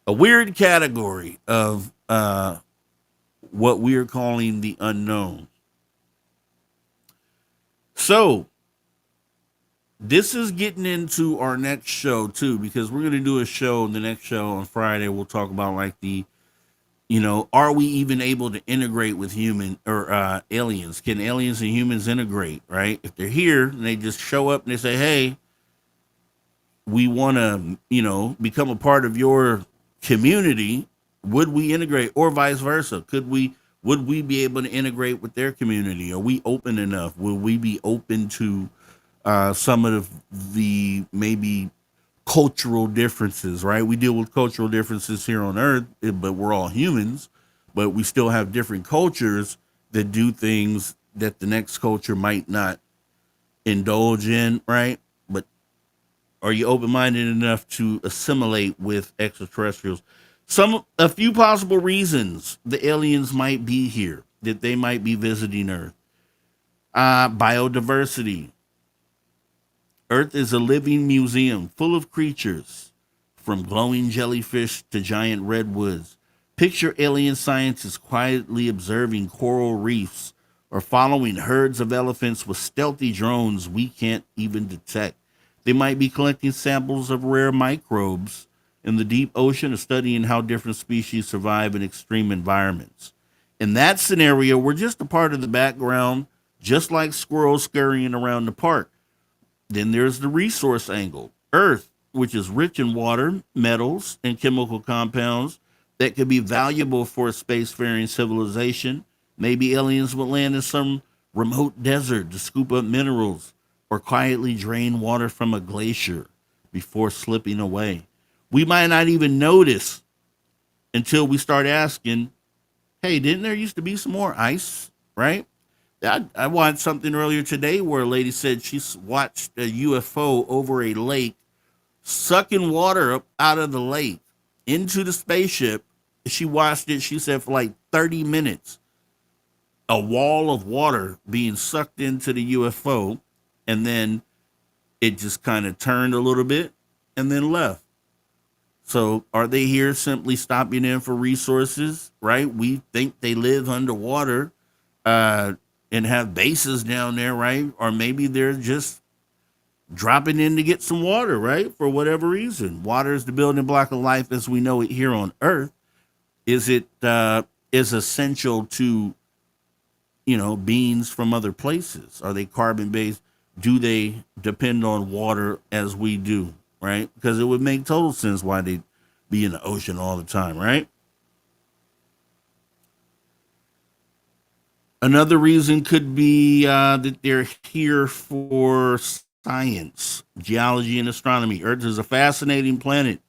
A: a weird category of what we're calling the unknown. So this is getting into our next show too, because we're going to do a show, the next show on Friday. We'll talk about like are we even able to integrate with human or aliens? Can aliens and humans integrate, right? If they're here and they just show up and they say, hey, we want to, become a part of your community, would we integrate, or vice versa? Would we be able to integrate with their community? Are we open enough? Will we be open to some of the maybe cultural differences, right? We deal with cultural differences here on Earth, but we're all humans, but we still have different cultures that do things that the next culture might not indulge in, right? But are you open-minded enough to assimilate with extraterrestrials? A few possible reasons the aliens might be here, that they might be visiting Earth. Biodiversity. Earth is a living museum full of creatures, from glowing jellyfish to giant redwoods. Picture alien scientists quietly observing coral reefs or following herds of elephants with stealthy drones we can't even detect. They might be collecting samples of rare microbes in the deep ocean or studying how different species survive in extreme environments. In that scenario, we're just a part of the background, just like squirrels scurrying around the park. Then there's the resource angle. Earth, which is rich in water, metals, and chemical compounds that could be valuable for a spacefaring civilization. Maybe aliens will land in some remote desert to scoop up minerals or quietly drain water from a glacier before slipping away. We might not even notice until we start asking, hey, didn't there used to be some more ice, right? I watched something earlier today where a lady said she watched a UFO over a lake, sucking water up out of the lake into the spaceship. She watched it, she said, for like 30 minutes. A wall of water being sucked into the UFO, and then it just kind of turned a little bit and then left. So are they here simply stopping in for resources, right? We think they live underwater and have bases down there, right? Or maybe they're just dropping in to get some water, right? For whatever reason. Water is the building block of life as we know it here on Earth. Is essential to, beings from other places? Are they carbon based? Do they depend on water as we do, right? Because it would make total sense why they'd be in the ocean all the time, right? Another reason could be that they're here for science, geology, and astronomy. Earth is a fascinating planet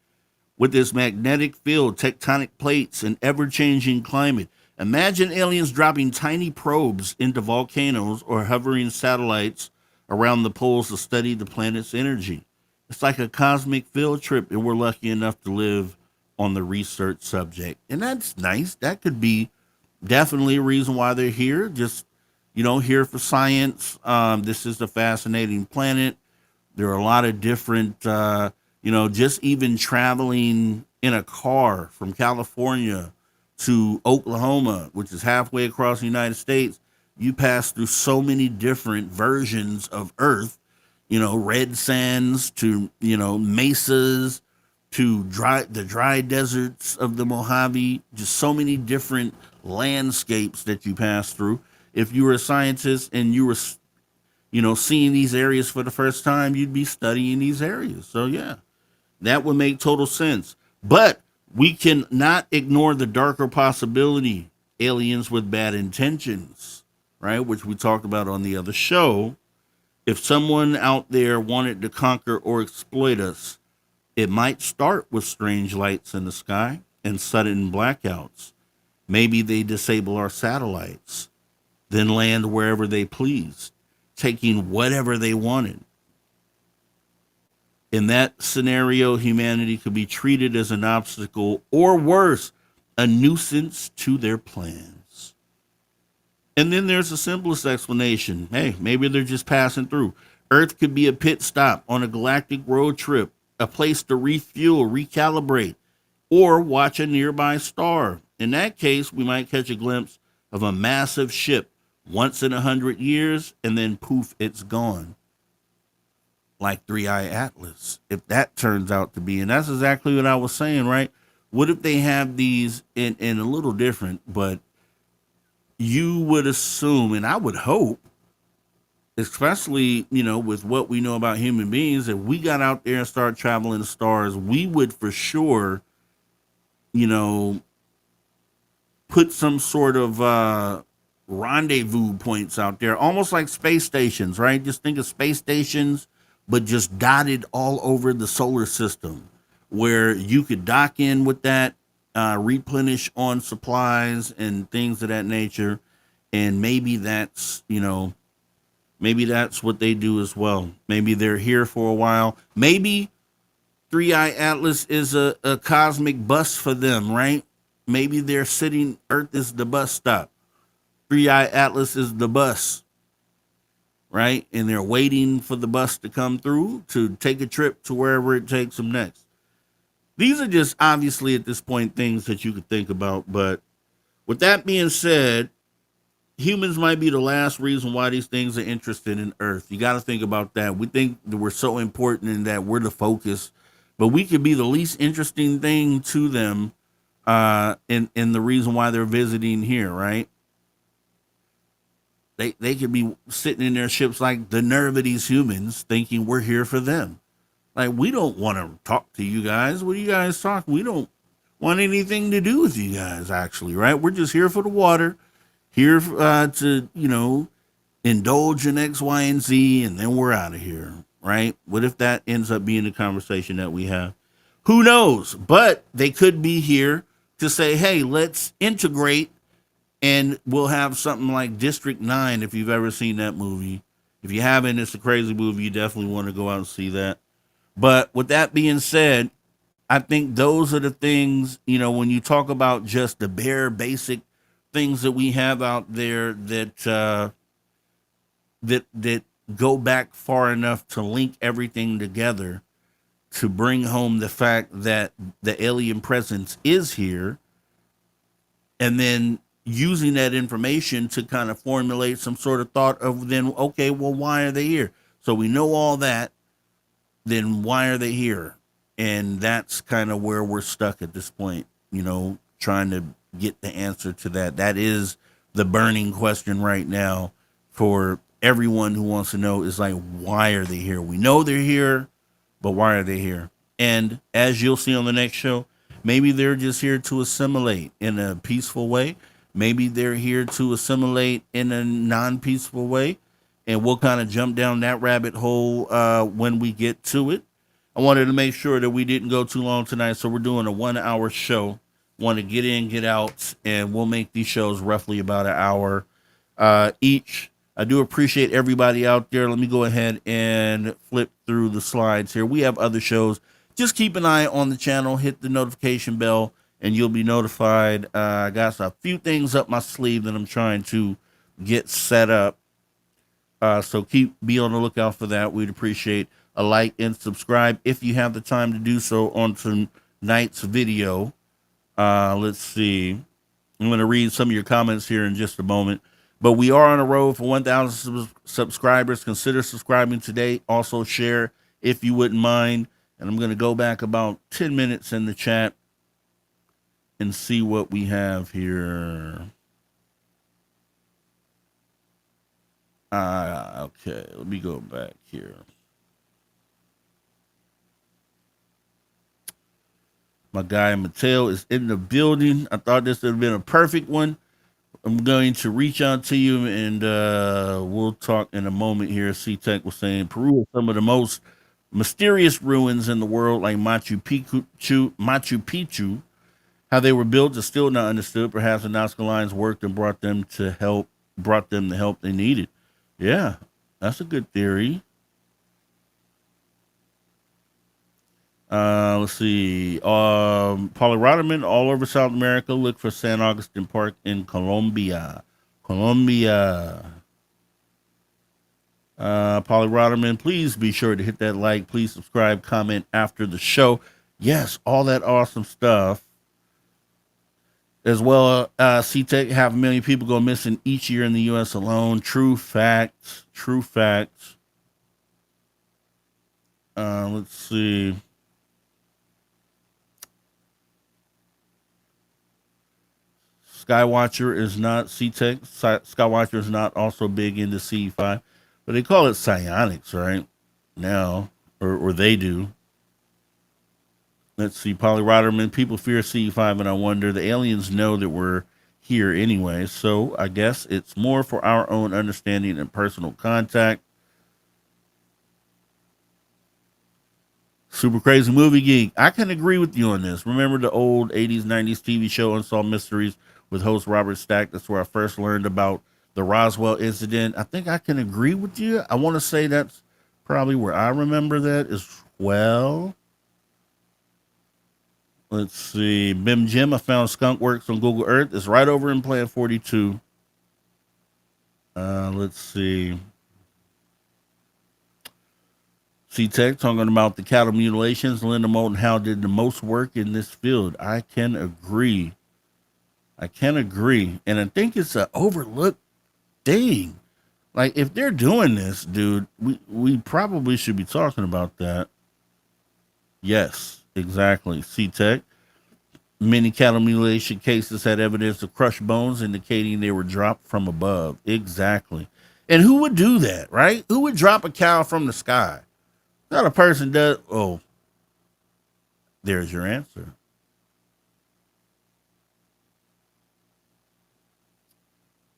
A: with its magnetic field, tectonic plates, and ever changing climate. Imagine aliens dropping tiny probes into volcanoes or hovering satellites around the poles to study the planet's energy. It's like a cosmic field trip, and we're lucky enough to live on the research subject. And that's nice. That could be definitely a reason why they're here. Just, here for science. This is a fascinating planet. There are a lot of different, just even traveling in a car from California to Oklahoma, which is halfway across the United States. You pass through so many different versions of Earth, red sands to, mesas, to the dry deserts of the Mojave, just so many different landscapes that you pass through. If you were a scientist and you were, seeing these areas for the first time, you'd be studying these areas. So yeah, that would make total sense. But we can not ignore the darker possibility, aliens with bad intentions, right? Which we talked about on the other show. If someone out there wanted to conquer or exploit us, it might start with strange lights in the sky and sudden blackouts. Maybe they disable our satellites, then land wherever they pleased, taking whatever they wanted. In that scenario, humanity could be treated as an obstacle or worse, a nuisance to their plans. And then there's the simplest explanation. Hey, maybe they're just passing through. Earth could be a pit stop on a galactic road trip, a place to refuel, recalibrate, or watch a nearby star. In that case, we might catch a glimpse of a massive ship once in 100 years, and then poof, it's gone. Like 3-Eye Atlas, if that turns out to be. And that's exactly what I was saying, right? What if they have these in a little different, but you would assume, and I would hope, especially, with what we know about human beings, if we got out there and started traveling the stars, we would for sure, put some sort of rendezvous points out there, almost like space stations, right? Just think of space stations, but just dotted all over the solar system, where you could dock in with that, replenish on supplies and things of that nature. And maybe that's, maybe that's what they do as well. Maybe they're here for a while. Maybe 3-Eye Atlas is a cosmic bus for them, right? Maybe they're sitting, Earth is the bus stop. 3-Eye Atlas is the bus, right? And they're waiting for the bus to come through to take a trip to wherever it takes them next. These are just obviously at this point things that you could think about. But with that being said, humans might be the last reason why these things are interested in Earth. You got to think about that. We think that we're so important and that we're the focus, but we could be the least interesting thing to them, in the reason why they're visiting here, right? They could be sitting in their ships like the nerve of these humans thinking we're here for them. Like, we don't want to talk to you guys. What do you guys talk? We don't want anything to do with you guys, actually, right? We're just here for the water, here to, indulge in X, Y, and Z, and then we're out of here, right? What if that ends up being the conversation that we have? Who knows? But they could be here to say, hey, let's integrate, and we'll have something like District 9, if you've ever seen that movie. If you haven't, it's a crazy movie. You definitely want to go out and see that. But with that being said, I think those are the things, when you talk about just the bare basic things that we have out there that that go back far enough to link everything together to bring home the fact that the alien presence is here, and then using that information to kind of formulate some sort of thought of then, okay, well, why are they here? So we know all that. Then why are they here? And that's kind of where we're stuck at this point, trying to get the answer to that. That is the burning question right now for everyone who wants to know, is like, why are they here? We know they're here, but why are they here? And as you'll see on the next show, maybe they're just here to assimilate in a peaceful way. Maybe they're here to assimilate in a non-peaceful way. And we'll kind of jump down that rabbit hole when we get to it. I wanted to make sure that we didn't go too long tonight, so we're doing a 1-hour show. Want to get in, get out, and we'll make these shows roughly about an hour each. I do appreciate everybody out there. Let me go ahead and flip through the slides here. We have other shows. Just keep an eye on the channel. Hit the notification bell, and you'll be notified. I got a few things up my sleeve that I'm trying to get set up. So be on the lookout for that. We'd appreciate a like and subscribe if you have the time to do so on tonight's video. Let's see. I'm going to read some of your comments here in just a moment. But we are on a road for 1,000 subscribers. Consider subscribing today. Also share if you wouldn't mind. And I'm going to go back about 10 minutes in the chat and see what we have here. Okay, let me go back here. My guy Mateo is in the building. I thought this would have been a perfect one. I'm going to reach out to you and we'll talk in a moment here. C-Tech was saying Peru is some of the most mysterious ruins in the world, like Machu Picchu. How they were built is still not understood. Perhaps the Nazca lines worked and brought them the help they needed. Yeah, that's a good theory. Let's see. Polly Rotterman all over South America. Look for San Augustine Park in Colombia. Colombia. Polly Rotterman, please be sure to hit that like. Please subscribe, comment after the show. Yes, all that awesome stuff. As well, C-Tech, half a million people go missing each year in the U.S. alone. True facts. True facts. Let's see. Skywatcher is not C-Tech. Skywatcher is not also big into C5, but they call it psionics right now, or they do. Let's see, Polly Rotterman. People fear C5, and I wonder the aliens know that we're here anyway. So I guess it's more for our own understanding and personal contact. Super Crazy Movie Geek. I can agree with you on this. Remember the old 80s, 90s TV show Unsolved Mysteries with host Robert Stack? That's where I first learned about the Roswell incident. I think I can agree with you. I want to say that's probably where I remember that as well. Let's see. Bim Jim, I found Skunk Works on Google Earth. It's right over in Plant 42. Let's see. C-Tech talking about the cattle mutilations. Linda Moulton Howe did the most work in this field. I can agree. And I think it's an overlooked thing. Like, if they're doing this, dude, we probably should be talking about that. Yes, exactly. C-Tech. Many cattle mutilation cases had evidence of crushed bones indicating they were dropped from above. Exactly. And who would do that, right? Who would drop a cow from the sky? Not a person does. Oh, there's your answer.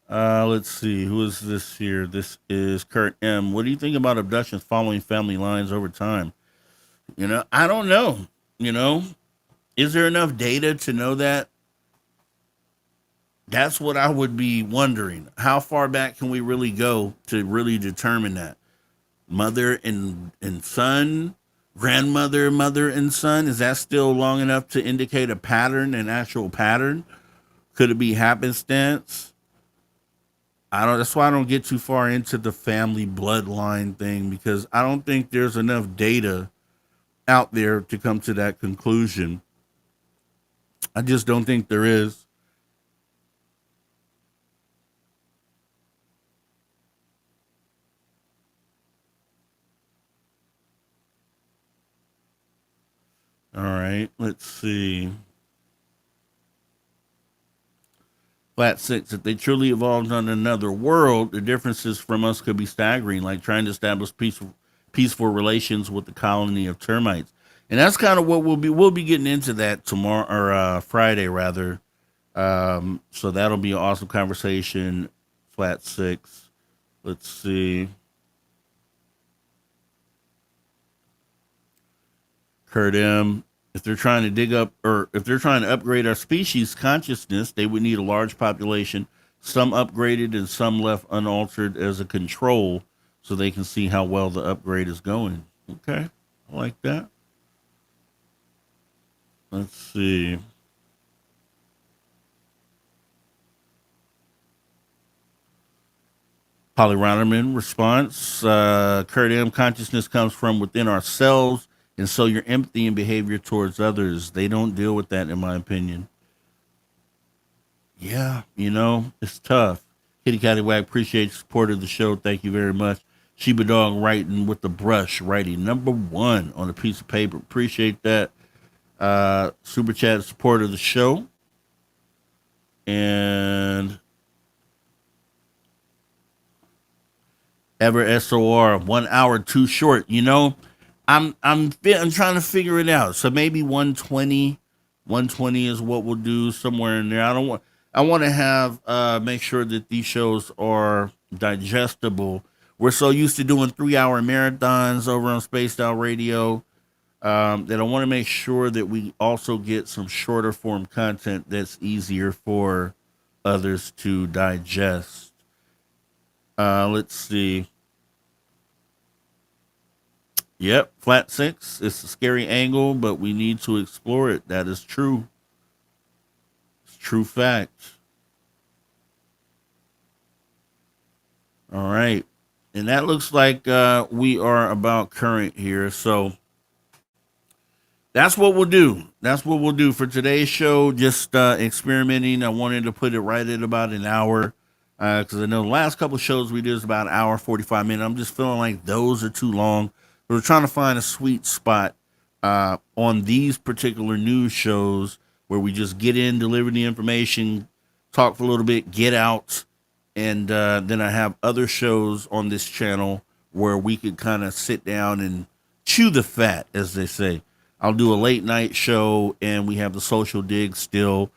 A: Let's see. Who is this here? This is Kurt M. What do you think about abductions following family lines over time? I don't know. Is there enough data to know that? That's what I would be wondering. How far back can we really go to really determine that? Mother and son, grandmother, mother and son, is that still long enough to indicate a pattern, an actual pattern? Could it be happenstance? That's why I don't get too far into the family bloodline thing, because I don't think there's enough data out there to come to that conclusion. I just don't think there is. All right, let's see. Flat six, if they truly evolved on another world, the differences from us could be staggering, like trying to establish peaceful relations with the colony of termites. And that's kind of what we'll be getting into that tomorrow, or Friday rather. So that'll be an awesome conversation. Flat six. Let's see. Kurt M. If they're trying to dig up, or if they're trying to upgrade our species consciousness, they would need a large population, some upgraded and some left unaltered as a control, so they can see how well the upgrade is going. Okay, I like that. Let's see. Polly Ronderman response. Kurt M. Consciousness comes from within ourselves, and so your empathy and behavior towards others, they don't deal with that, in my opinion. Yeah, it's tough. Kitty Catty Wag, appreciate your support of the show. Thank you very much. Chiba Dog writing with the brush, writing number 1 on a piece of paper. Appreciate that. Super chat support of the show. And Ever SOR, 1 hour too short. You know, I'm trying to figure it out. So maybe 120 is what we'll do, somewhere in there. I want to have make sure that these shows are digestible. We're so used to doing 3-hour marathons over on Spaced Out Radio that I want to make sure that we also get some shorter form content that's easier for others to digest. Let's see. Yep, flat 6. It's a scary angle, but we need to explore it. That is true. It's true fact. All right. And that looks like we are about current here. So that's what we'll do. That's what we'll do for today's show. Just experimenting. I wanted to put it right at about an hour. Because I know the last couple of shows we did is about an hour, 45 minutes. I'm just feeling like those are too long. We're trying to find a sweet spot on these particular news shows where we just get in, deliver the information, talk for a little bit, get out. And then I have other shows on this channel where we could kind of sit down and chew the fat, as they say. I'll do a late night show, and we have the social dig still.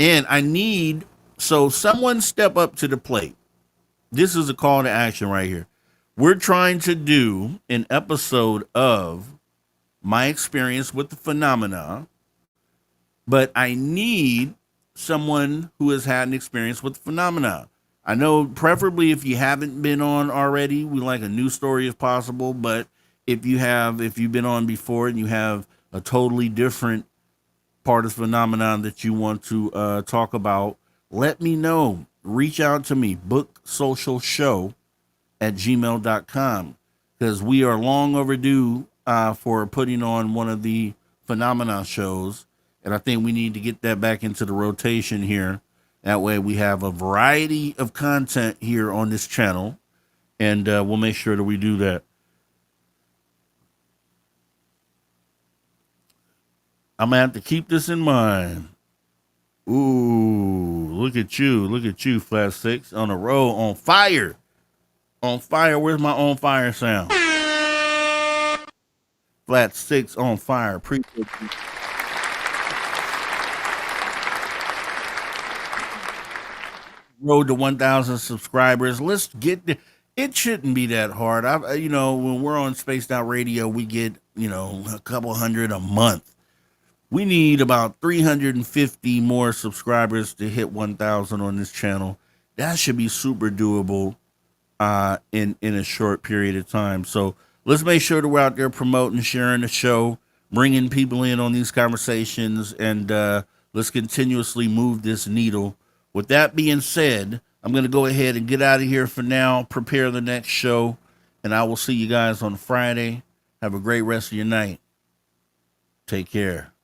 A: And I need, so someone step up to the plate. This is a call to action right here. We're trying to do an episode of my experience with the phenomena, but I need someone who has had an experience with the phenomena. I know preferably if you haven't been on already, we like a new story if possible, but if you've been on before and you have a totally different part of the phenomenon that you want to talk about, let me know. Reach out to me, booksocialshow@gmail.com, because we are long overdue for putting on one of the phenomena shows, and I think we need to get that back into the rotation here. That way we have a variety of content here on this channel, and we'll make sure that we do that. I'm gonna have to keep this in mind. Ooh, look at you, Flat 6 on a roll, on fire. On fire. Where's my on fire sound? Flat 6 on fire. Appreciate you. Road to 1,000 subscribers. Let's get there. It shouldn't be that hard. When we're on Spaced Out Radio, we get, a couple hundred a month. We need about 350 more subscribers to hit 1,000 on this channel. That should be super doable in a short period of time. So let's make sure that we're out there promoting, sharing the show, bringing people in on these conversations, and let's continuously move this needle. With that being said, I'm going to go ahead and get out of here for now, prepare the next show, and I will see you guys on Friday. Have a great rest of your night. Take care.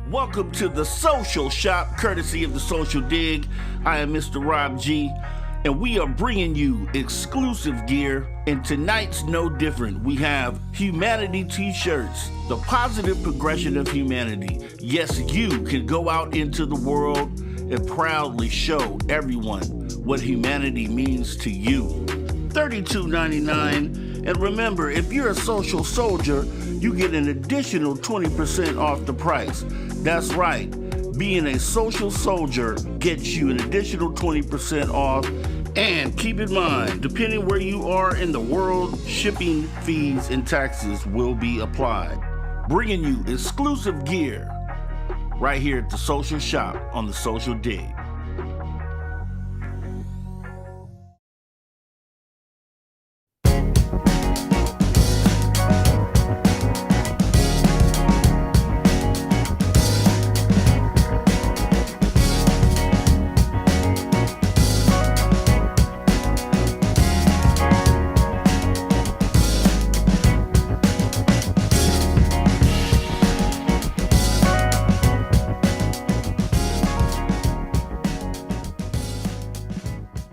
A: Welcome to the Social Shop, courtesy of the Social Dig. I am Mr. Rob G, and we are bringing you exclusive gear, and tonight's no different. We have Humanity t-shirts, the positive progression of humanity. Yes, you can go out into the world and proudly show everyone what humanity means to you. $32.99, and remember, if you're a social soldier, you get an additional 20% off the price. That's right. Being a social soldier gets you an additional 20% off. And keep in mind, depending where you are in the world, shipping fees and taxes will be applied. Bringing you exclusive gear right here at the Social Shop on the Social Dig.